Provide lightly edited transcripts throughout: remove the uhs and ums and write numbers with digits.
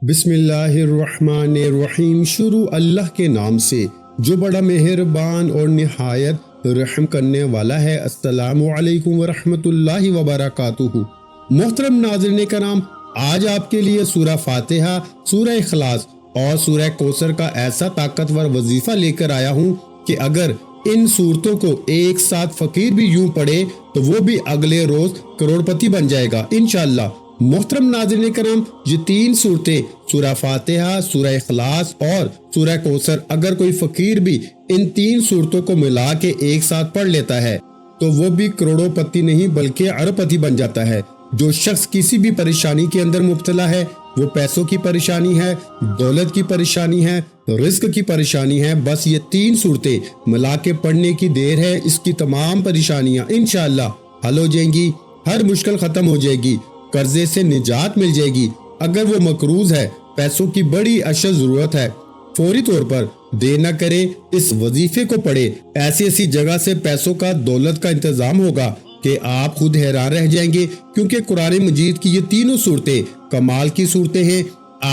بسم اللہ الرحمن الرحیم۔ شروع اللہ کے نام سے جو بڑا مہربان اور نہایت رحم کرنے والا ہے۔ السلام علیکم ورحمۃ اللہ وبرکاتہ۔ محترم ناظرین کرام، آج آپ کے لیے سورہ فاتحہ، سورہ اخلاص اور سورہ کوثر کا ایسا طاقتور وظیفہ لے کر آیا ہوں کہ اگر ان صورتوں کو ایک ساتھ فقیر بھی یوں پڑھے تو وہ بھی اگلے روز کروڑ پتی بن جائے گا انشاءاللہ۔ محترم ناظرین کرام، یہ تین صورتیں سورہ فاتحہ، سورہ اخلاص اور سورہ کوثر، اگر کوئی فقیر بھی ان تین صورتوں کو ملا کے ایک ساتھ پڑھ لیتا ہے تو وہ بھی کروڑوں پتی نہیں بلکہ ارب پتی بن جاتا ہے۔ جو شخص کسی بھی پریشانی کے اندر مبتلا ہے، وہ پیسوں کی پریشانی ہے، دولت کی پریشانی ہے، رزق کی پریشانی ہے، بس یہ تین صورتیں ملا کے پڑھنے کی دیر ہے، اس کی تمام پریشانیاں انشاءاللہ حل ہو جائیں گی، ہر مشکل ختم ہو جائے گی، قرضے سے نجات مل جائے گی۔ اگر وہ مقروض ہے، پیسوں کی بڑی اشد ضرورت ہے، فوری طور پر دیر نہ کرے، اس وظیفے کو پڑھے۔ ایسی جگہ سے پیسوں کا، دولت کا انتظام ہوگا کہ آپ خود حیران رہ جائیں گے، کیونکہ قرآن مجید کی یہ تینوں صورتیں کمال کی صورتیں ہیں۔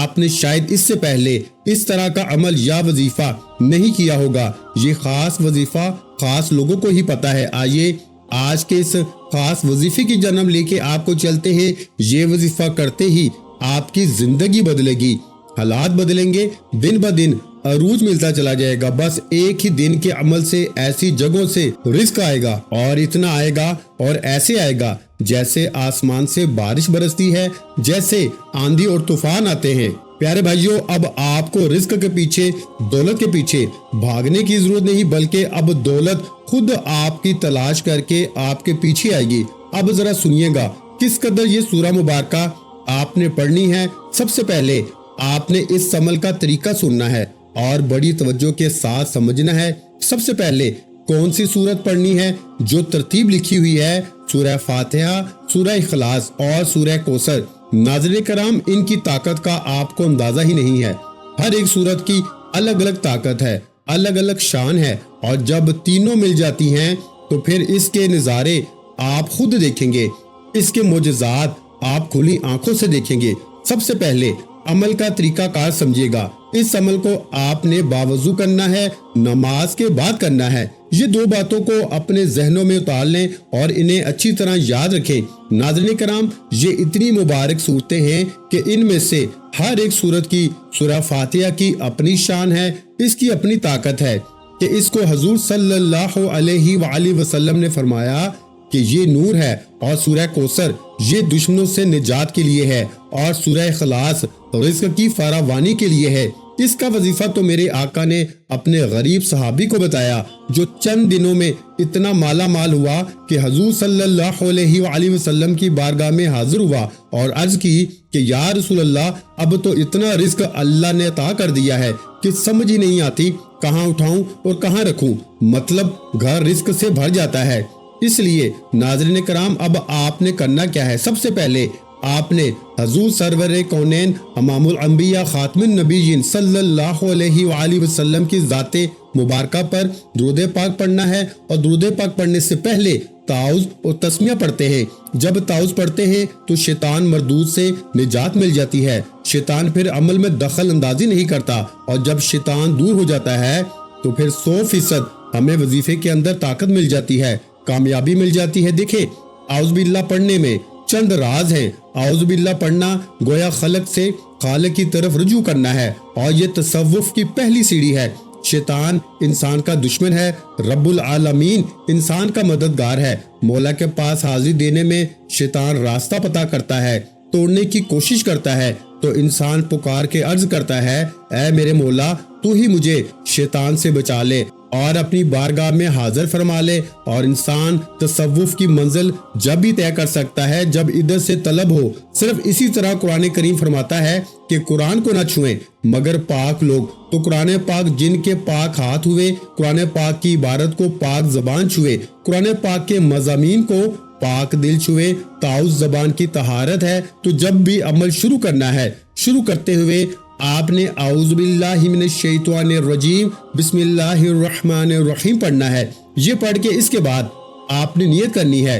آپ نے شاید اس سے پہلے اس طرح کا عمل یا وظیفہ نہیں کیا ہوگا۔ یہ خاص وظیفہ خاص لوگوں کو ہی پتا ہے۔ آئیے آج کے اس خاص وظیفے کی جنم لے کے آپ کو چلتے ہیں۔ یہ وظیفہ کرتے ہی آپ کی زندگی بدلے گی، حالات بدلیں گے، دن بدن عروج ملتا چلا جائے گا۔ بس ایک ہی دن کے عمل سے ایسی جگہوں سے رزق آئے گا، اور اتنا آئے گا اور ایسے آئے گا جیسے آسمان سے بارش برستی ہے، جیسے آندھی اور طوفان آتے ہیں۔ پیارے بھائیوں، اب آپ کو رزق کے پیچھے، دولت کے پیچھے بھاگنے کی ضرورت نہیں، بلکہ اب دولت خود آپ کی تلاش کر کے آپ کے پیچھے آئے گی۔ اب ذرا سنیے گا کس قدر یہ سورہ مبارکہ آپ نے پڑھنی ہے۔ سب سے پہلے آپ نے اس عمل کا طریقہ سننا ہے اور بڑی توجہ کے ساتھ سمجھنا ہے۔ سب سے پہلے کون سی سورت پڑھنی ہے؟ جو ترتیب لکھی ہوئی ہے، سورہ فاتحہ، سورہ اخلاص اور سورہ کوثر۔ ناظرین کرام، ان کی طاقت کا آپ کو اندازہ ہی نہیں ہے۔ ہر ایک سورت کی الگ الگ طاقت ہے، الگ الگ شان ہے، اور جب تینوں مل جاتی ہیں تو پھر اس کے نظارے آپ خود دیکھیں گے، اس کے معجزات آپ کھلی آنکھوں سے دیکھیں گے۔ سب سے پہلے عمل کا طریقہ کار سمجھیے گا۔ اس عمل کو آپ نے باوضو کرنا ہے، نماز کے بعد کرنا ہے۔ یہ دو باتوں کو اپنے ذہنوں میں اتار لیں اور انہیں اچھی طرح یاد رکھیں۔ ناظرین کرام، یہ اتنی مبارک صورتیں ہیں کہ ان میں سے ہر ایک صورت کی، سورہ فاتحہ کی اپنی شان ہے، اس کی اپنی طاقت ہے کہ اس کو حضور صلی اللہ علیہ وآلہ وسلم نے فرمایا کہ یہ نور ہے، اور سورہ کوثر یہ دشمنوں سے نجات کے لیے ہے، اور سورہ اخلاص رزق کی فراوانی کے لیے ہے۔ اس کا وظیفہ تو میرے آقا نے اپنے غریب صحابی کو بتایا، جو چند دنوں میں اتنا مالا مال ہوا کہ حضور صلی اللہ علیہ وآلہ وسلم کی بارگاہ میں حاضر ہوا اور عرض کی کہ یا رسول اللہ، اب تو اتنا رزق اللہ نے عطا کر دیا ہے کہ سمجھ ہی نہیں آتی کہاں اٹھاؤں اور کہاں رکھوں، مطلب گھر رزق سے بھر جاتا ہے۔ اس لیے ناظرین کرام، اب آپ نے کرنا کیا ہے؟ سب سے پہلے آپ نے حضور سرور کونین، امام الانبیاء، خاتم النبیین صلی اللہ علیہ وآلہ وسلم کی ذات مبارکہ پر درود پاک پڑھنا ہے، اور درود پاک پڑھنے سے پہلے تعوذ اور تسمیہ پڑھتے ہیں۔ جب تعوذ پڑھتے ہیں تو شیطان مردود سے نجات مل جاتی ہے، شیطان پھر عمل میں دخل اندازی نہیں کرتا، اور جب شیطان دور ہو جاتا ہے تو پھر 100% ہمیں وظیفے کے اندر طاقت مل جاتی ہے، کامیابی مل جاتی ہے۔ دیکھیں، اعوذ باللہ پڑھنے میں چند راز ہیں۔ اعوذ باللہ پڑھنا گویا خلق سے خالق کی طرف رجوع کرنا ہے، اور یہ تصوف کی پہلی سیڑھی ہے۔ شیطان انسان کا دشمن ہے، رب العالمین انسان کا مددگار ہے۔ مولا کے پاس حاضری دینے میں شیطان راستہ پتا کرتا ہے، توڑنے کی کوشش کرتا ہے، تو انسان پکار کے عرض کرتا ہے، اے میرے مولا، تو ہی مجھے شیطان سے بچا لے، اور اپنی بارگاہ میں حاضر فرما لے۔ اور انسان تصوف کی منزل جب ہی طے کر سکتا ہے جب ادھر سے طلب ہو۔ صرف اسی طرح قرآن کریم فرماتا ہے کہ قرآن کو نہ چھوئیں مگر پاک لوگ، تو قرآن پاک جن کے پاک ہاتھ ہوئے، قرآن پاک کی عبارت کو پاک زبان چھوئے، قرآن پاک کے مضامین کو پاک دل چھوئے۔ تعوذ زبان کی طہارت ہے، تو جب بھی عمل شروع کرنا ہے، شروع کرتے ہوئے آپ نے اعوذ باللہ من الشیطان الرجیم بسم اللہ الرحمن الرحیم پڑھنا ہے۔ یہ پڑھ کے اس کے بعد آپ نے نیت کرنی ہے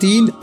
3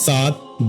7।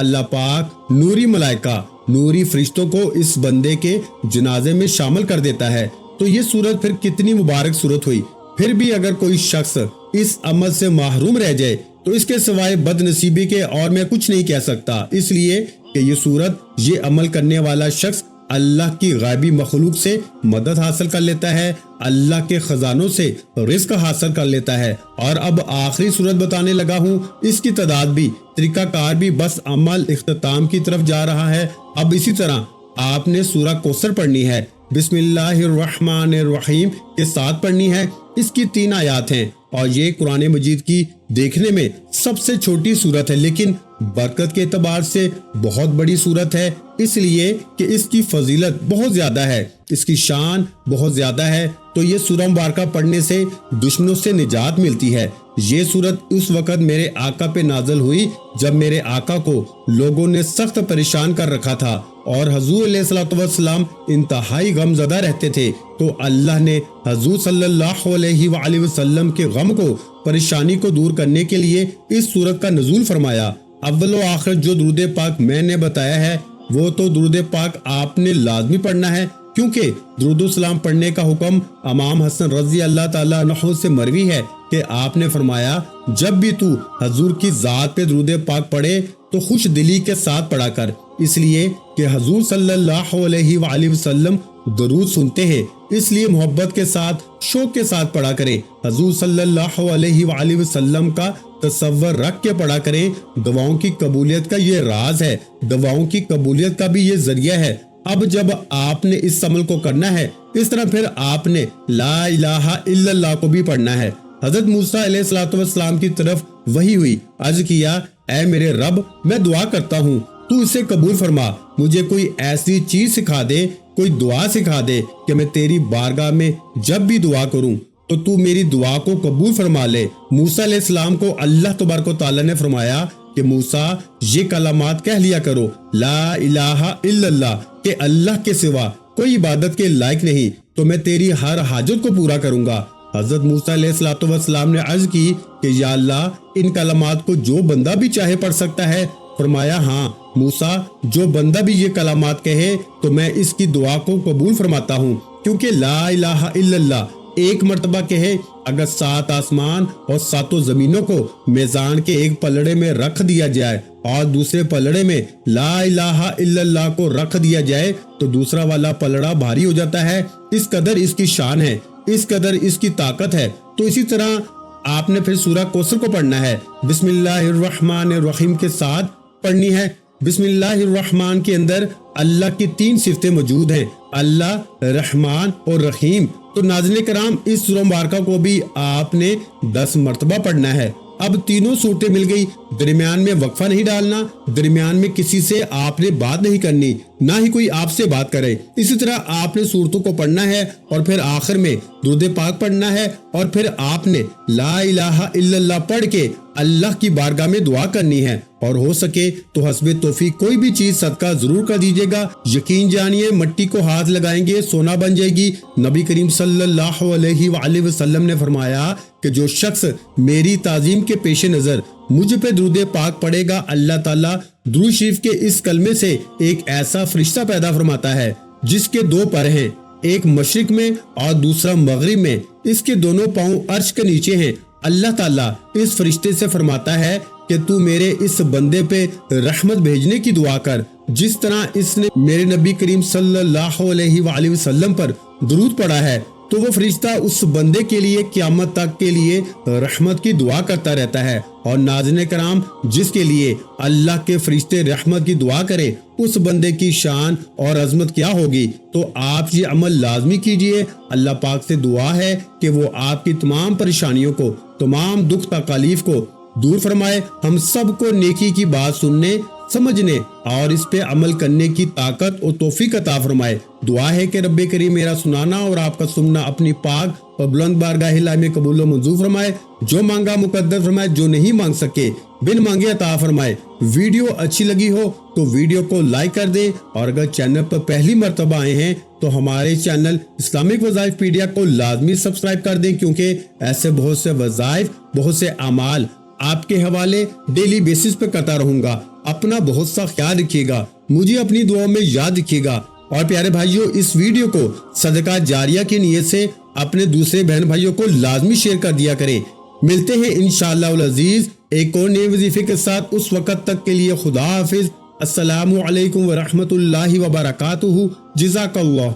اللہ پاک نوری ملائکہ، نوری فرشتوں کو اس بندے کے جنازے میں شامل کر دیتا ہے۔ تو یہ صورت پھر کتنی مبارک صورت ہوئی۔ پھر بھی اگر کوئی شخص اس عمل سے محروم رہ جائے تو اس کے سوائے بد نصیبی کے اور میں کچھ نہیں کہہ سکتا، اس لیے کہ یہ صورت، یہ عمل کرنے والا شخص اللہ کی غیبی مخلوق سے مدد حاصل کر لیتا ہے، اللہ کے خزانوں سے رزق حاصل کر لیتا ہے۔ اور اب آخری صورت بتانے لگا ہوں، اس کی تعداد بھی، طریقہ کار بھی بس عمل اختتام کی طرف جا رہا ہے۔ اب اسی طرح آپ نے سورہ کوثر پڑھنی ہے، بسم اللہ الرحمن الرحیم کے ساتھ پڑھنی ہے۔ اس کی 3 آیات ہیں اور یہ قرآن مجید کی دیکھنے میں سب سے چھوٹی صورت ہے، لیکن برکت کے اعتبار سے بہت بڑی صورت ہے، اس لیے کہ اس کی فضیلت بہت زیادہ ہے، اس کی شان بہت زیادہ ہے۔ تو یہ سورہ مبارکہ پڑھنے سے دشمنوں سے نجات ملتی ہے۔ یہ صورت اس وقت میرے آقا پہ نازل ہوئی جب میرے آقا کو لوگوں نے سخت پریشان کر رکھا تھا اور حضور علیہ الصلوۃ والسلام انتہائی غم زدہ رہتے تھے، تو اللہ نے حضور صلی اللہ علیہ وآلہ وسلم کے غم کو، پریشانی کو دور کرنے کے لیے اس صورت کا نزول فرمایا۔ اول و آخر جو درود پاک میں نے بتایا ہے وہ تو درود پاک آپ نے لازمی پڑھنا ہے، کیونکہ درود السلام پڑھنے کا حکم امام حسن رضی اللہ تعالیٰ عنہ سے مروی ہے کہ آپ نے فرمایا، جب بھی تو حضور کی ذات پہ درود پاک پڑھے تو خوش دلی کے ساتھ پڑھا کر، اس لیے کہ حضور صلی اللہ علیہ وآلہ وسلم درود سنتے ہیں، اس لیے محبت کے ساتھ، شوق کے ساتھ پڑھا کریں۔ حضور صلی اللہ علیہ وآلہ وسلم کا تصور رکھ کے پڑھا کریں۔ دعاؤں کی قبولیت کا یہ راز ہے، دعاؤں کی قبولیت کا بھی یہ ذریعہ ہے۔ اب جب آپ نے اس عمل کو کرنا ہے، اس طرح پھر آپ نے لا الہ الا اللہ کو بھی پڑھنا ہے۔ حضرت موسیٰ علیہ الصلوۃ والسلام کی طرف وحی ہوئی، عرض کیا، اے میرے رب، میں دعا کرتا ہوں، تو اسے قبول فرما، مجھے کوئی ایسی چیز سکھا دے، کوئی دعا سکھا دے کہ میں تیری بارگاہ میں جب بھی دعا کروں تو تو میری دعا کو قبول فرما لے۔ موسیٰ علیہ السلام کو اللہ تبارک و تعالیٰ نے فرمایا کہ موسیٰ، یہ کلمات کہہ لیا کرو، لا الہ الا اللہ، کہ اللہ کے سوا کوئی عبادت کے لائق نہیں، تو میں تیری ہر حاجت کو پورا کروں گا۔ حضرت موسیٰ علیہ السلام نے عرض کی کہ یا اللہ، ان کلمات کو جو بندہ بھی چاہے پڑھ سکتا ہے؟ فرمایا، ہاں موسیٰ، جو بندہ بھی یہ کلمات کہے تو میں اس کی دعا کو قبول فرماتا ہوں، کیونکہ لا الہ الا اللہ ایک مرتبہ کہے، اگر 7 آسمان اور 7 زمینوں کو میزان کے ایک پلڑے میں رکھ دیا جائے اور دوسرے پلڑے میں لا الہ الا اللہ کو رکھ دیا جائے تو دوسرا والا پلڑا بھاری ہو جاتا ہے۔ اس قدر اس کی شان ہے، اس قدر اس کی طاقت ہے۔ تو اسی طرح آپ نے پھر سورہ کوثر کو پڑھنا ہے، بسم اللہ الرحمن الرحیم کے ساتھ پڑھنی ہے۔ بسم اللہ الرحمن کے اندر اللہ کی 3 صفتیں موجود ہیں، اللہ، رحمان اور رحیم۔ تو ناظرین کرام، اس سورہ مبارکہ کو بھی آپ نے 10 مرتبہ پڑھنا ہے۔ اب تینوں صورتیں مل گئی، درمیان میں وقفہ نہیں ڈالنا، درمیان میں کسی سے آپ نے بات نہیں کرنی، نہ ہی کوئی آپ سے بات کرے۔ اسی طرح آپ نے صورتوں کو پڑھنا ہے اور پھر آخر میں درود پاک پڑھنا ہے اور پھر آپ نے لا الہ الا اللہ پڑھ کے اللہ کی بارگاہ میں دعا کرنی ہے، اور ہو سکے تو حسب توفیق کوئی بھی چیز صدقہ ضرور کر دیجیے گا۔ یقین جانیے، مٹی کو ہاتھ لگائیں گے سونا بن جائے گی۔ نبی کریم صلی اللہ علیہ وآلہ وسلم نے فرمایا کہ جو شخص میری تعظیم کے پیش نظر مجھ پہ درود پاک پڑھے گا، اللہ تعالیٰ درود شریف کے اس کلمے سے ایک ایسا فرشتہ پیدا فرماتا ہے جس کے 2 پر ہیں، ایک مشرق میں اور دوسرا مغرب میں، اس کے دونوں پاؤں عرش کے نیچے ہیں۔ اللہ تعالیٰ اس فرشتے سے فرماتا ہے کہ تو میرے اس بندے پہ رحمت بھیجنے کی دعا کر، جس طرح اس نے میرے نبی کریم صلی اللہ علیہ وآلہ وسلم پر درود پڑھا ہے، تو وہ فرشتہ اس بندے کے لیے قیامت تک کے لیے رحمت کی دعا کرتا رہتا ہے۔ اور ناظرین کرام، جس کے لیے اللہ کے فرشتے رحمت کی دعا کرے، اس بندے کی شان اور عظمت کیا ہوگی۔ تو آپ یہ عمل لازمی کیجئے۔ اللہ پاک سے دعا ہے کہ وہ آپ کی تمام پریشانیوں کو، تمام دکھ تکالیف کو دور فرمائے، ہم سب کو نیکی کی بات سننے، سمجھنے اور اس پہ عمل کرنے کی طاقت اور توفیق عطا فرمائے۔ دعا ہے کہ رب کریم میرا سنانا اور آپ کا سننا اپنی پاک اور بلند بارگاہ الہی میں قبول و منظور فرمائے۔ جو مانگا مقدر فرمائے، جو نہیں مانگ سکے بن مانگے عطا فرمائے۔ ویڈیو اچھی لگی ہو تو ویڈیو کو لائک کر دیں، اور اگر چینل پر پہلی مرتبہ آئے ہیں تو ہمارے چینل اسلامک وظائف پیڈیا کو لازمی سبسکرائب کر دیں، کیونکہ ایسے بہت سے وظائف، بہت سے اعمال آپ کے حوالے ڈیلی بیسس پہ کرتا رہوں گا۔ اپنا بہت سا خیال رکھیے گا، مجھے اپنی دعاؤں میں یاد رکھیے گا، اور پیارے بھائیوں اس ویڈیو کو صدقہ جاریہ کی نیت سے اپنے دوسرے بہن بھائیوں کو لازمی شیئر کر دیا کریں۔ ملتے ہیں انشاءاللہ العزیز ایک اور نئے وظیفے کے ساتھ، اس وقت تک کے لیے خدا حافظ۔ السلام علیکم ورحمۃ اللہ وبرکاتہ۔ جزاک اللہ۔